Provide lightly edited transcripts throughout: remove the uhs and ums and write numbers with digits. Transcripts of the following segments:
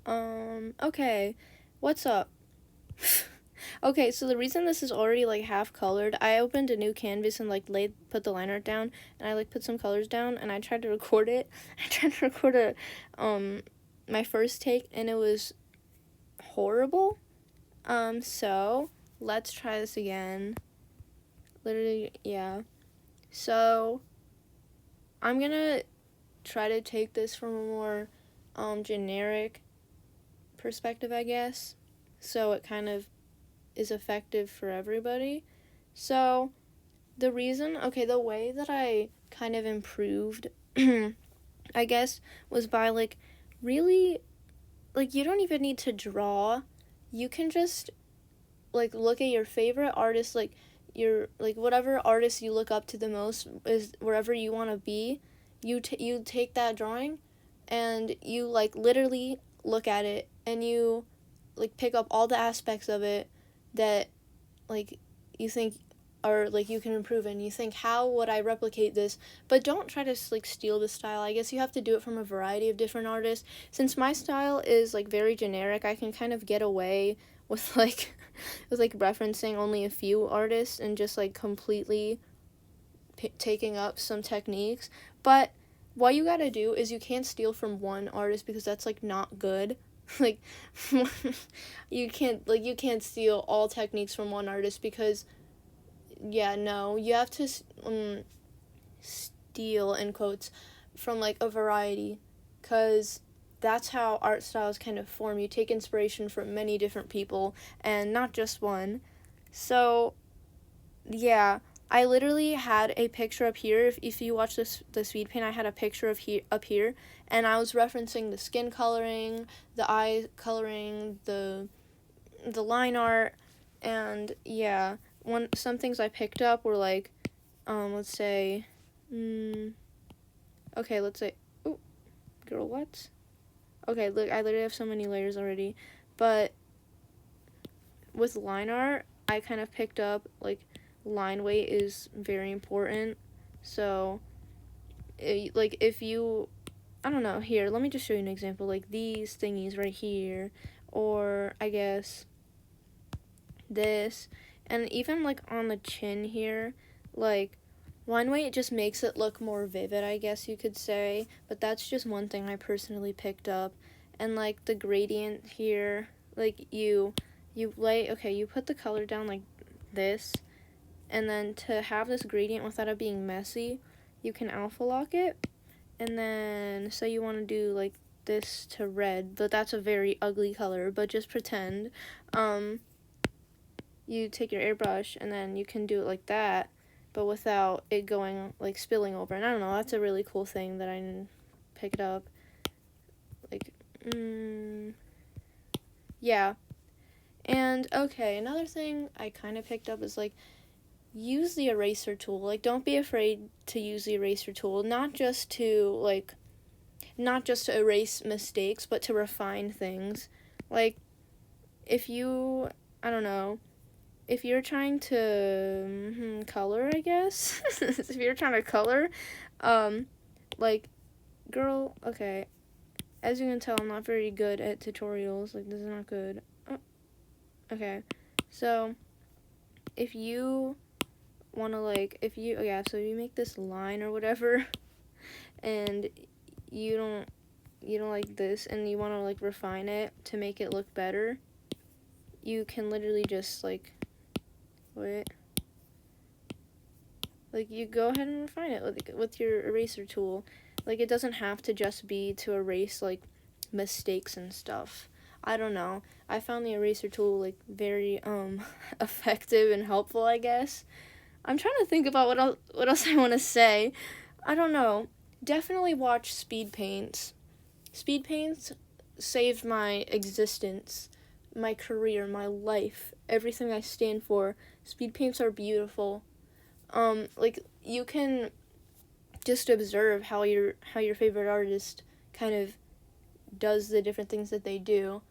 Okay. What's up? Okay, so the reason this is already like half colored, I opened a new canvas and like put the line art down, and I like put some colors down, and I tried to record it. I tried to record my first take, and it was horrible. So let's try this again. Literally, yeah. So I'm gonna try to take this from a more generic perspective, I guess. So it kind of is effective for everybody. So the way that I kind of improved, I guess, was by like really, like, you don't even need to draw. You can just like look at your favorite artist, like your like whatever artist you look up to the most is wherever you want to be. You take that drawing and you like literally look at it and you like pick up all the aspects of it that like you think or like you can improve, and you think, how would I replicate this? But don't try to like steal the style. I guess you have to do it from a variety of different artists. Since my style is like very generic, I can kind of get away with like with like referencing only a few artists and just like completely taking up some techniques. But what you gotta do is you can't steal from one artist, because that's like not good. Like you can't steal all techniques from one artist, because yeah, no, you have to steal in quotes from like a variety, because that's how art styles kind of form. You take inspiration from many different people and not just one. So yeah, I literally had a picture up here. If you watch the speed paint, I had a picture of up here, and I was referencing the skin coloring, the eye coloring, the line art, and yeah, some things I picked up were like, let's say, okay, let's say, oh, girl, what? Okay, look, I literally have so many layers already, but with line art, I kind of picked up like line weight is very important. So, like if you, I don't know, here, let me just show you an example. Like these thingies right here, or I guess this, and even like on the chin here, like line weight just makes it look more vivid, I guess you could say. But that's just one thing I personally picked up. And like the gradient here, like you put the color down like this, and then to have this gradient without it being messy, you can alpha lock it. And then say you want to do like this to red, but that's a very ugly color, but just pretend. You take your airbrush and then you can do it like that, but without it going like spilling over. And I don't know, that's a really cool thing that I didn't pick it up. Like, yeah. And okay, another thing I kind of picked up is like, use the eraser tool. Like, don't be afraid to use the eraser tool, not just to erase mistakes, but to refine things. Like, if you, I don't know, if you're trying to color, I guess, if you're trying to color, like, girl, okay, as you can tell, I'm not very good at tutorials. Like, this is not good. Oh, okay, so if you want to so you make this line or whatever, and you don't like this, and you want to like refine it to make it look better, you can literally just like you go ahead and refine it with your eraser tool. Like, it doesn't have to just be to erase like mistakes and stuff. I don't know, I found the eraser tool like very effective and helpful, I guess. I'm trying to think about what else I want to say. I don't know. Definitely watch speed paints. Speed paints saved my existence, my career, my life, everything I stand for. Speed paints are beautiful. Like, you can just observe how your favorite artist kind of does the different things that they do,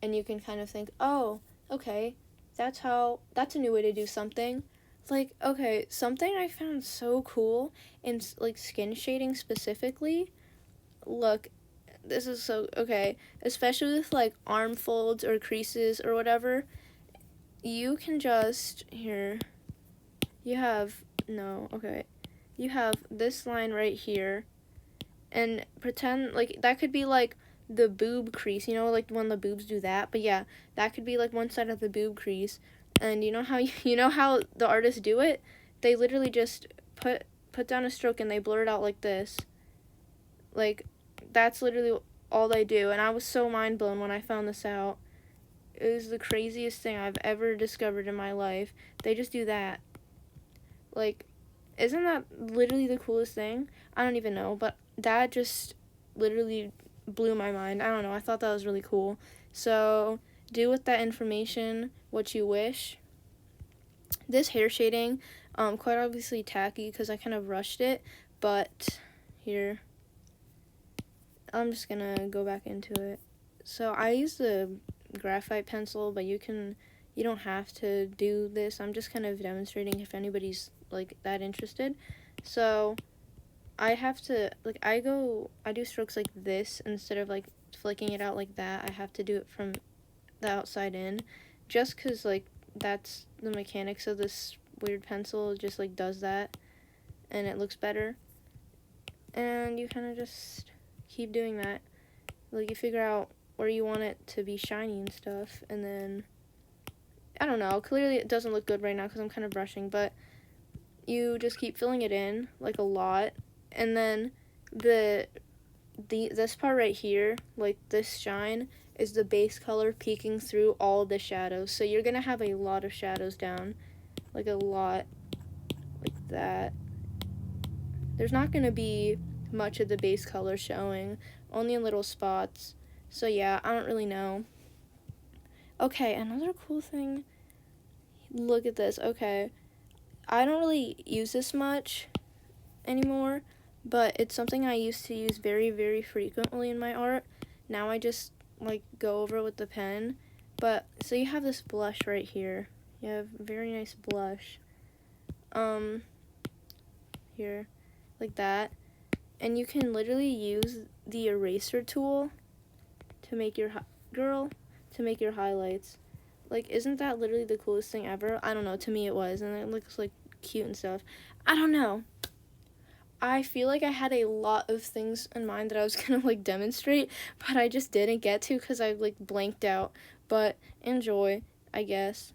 and you can kind of think, oh, okay, that's a new way to do something. Like, okay, something I found so cool in like skin shading specifically. Look, this is so, okay, especially with like arm folds or creases or whatever, you can just, here, you have, no, okay, you have this line right here, and pretend like that could be like the boob crease, you know, like when the boobs do that. But yeah, that could be like one side of the boob crease. And you know how you know how the artists do it? They literally just put down a stroke and they blur it out like this. Like, that's literally all they do. And I was so mind blown when I found this out. It was the craziest thing I've ever discovered in my life. They just do that. Like, isn't that literally the coolest thing? I don't even know, but that just literally blew my mind. I don't know. I thought that was really cool. So, do with that information what you wish. This hair shading, quite obviously tacky because I kind of rushed it, but here, I'm just gonna go back into it. So, I use the graphite pencil, but you don't have to do this. I'm just kind of demonstrating if anybody's like that interested. So I have to, like, I do strokes like this instead of like flicking it out like that. I have to do it from the outside in, just because like that's the mechanics of this weird pencil. It just like does that and it looks better. And you kind of just keep doing that. Like, you figure out where you want it to be shiny and stuff, and then I don't know, clearly it doesn't look good right now because I'm kind of brushing, but you just keep filling it in, like, a lot, and then this part right here, like this shine, is the base color peeking through all the shadows, so you're gonna have a lot of shadows down, like a lot, like that. There's not gonna be much of the base color showing, only in little spots, so yeah, I don't really know. Okay, another cool thing, look at this. Okay, I don't really use this much anymore, but it's something I used to use very, very frequently in my art. Now I just like go over it with the pen. But so you have this blush right here. You have very nice blush. Here, like that. And you can literally use the eraser tool to make your to make your highlights. Like, isn't that literally the coolest thing ever? I don't know, to me it was, and it looks like cute and stuff. I don't know. I feel like I had a lot of things in mind that I was gonna like demonstrate, but I just didn't get to because I like blanked out. But enjoy, I guess.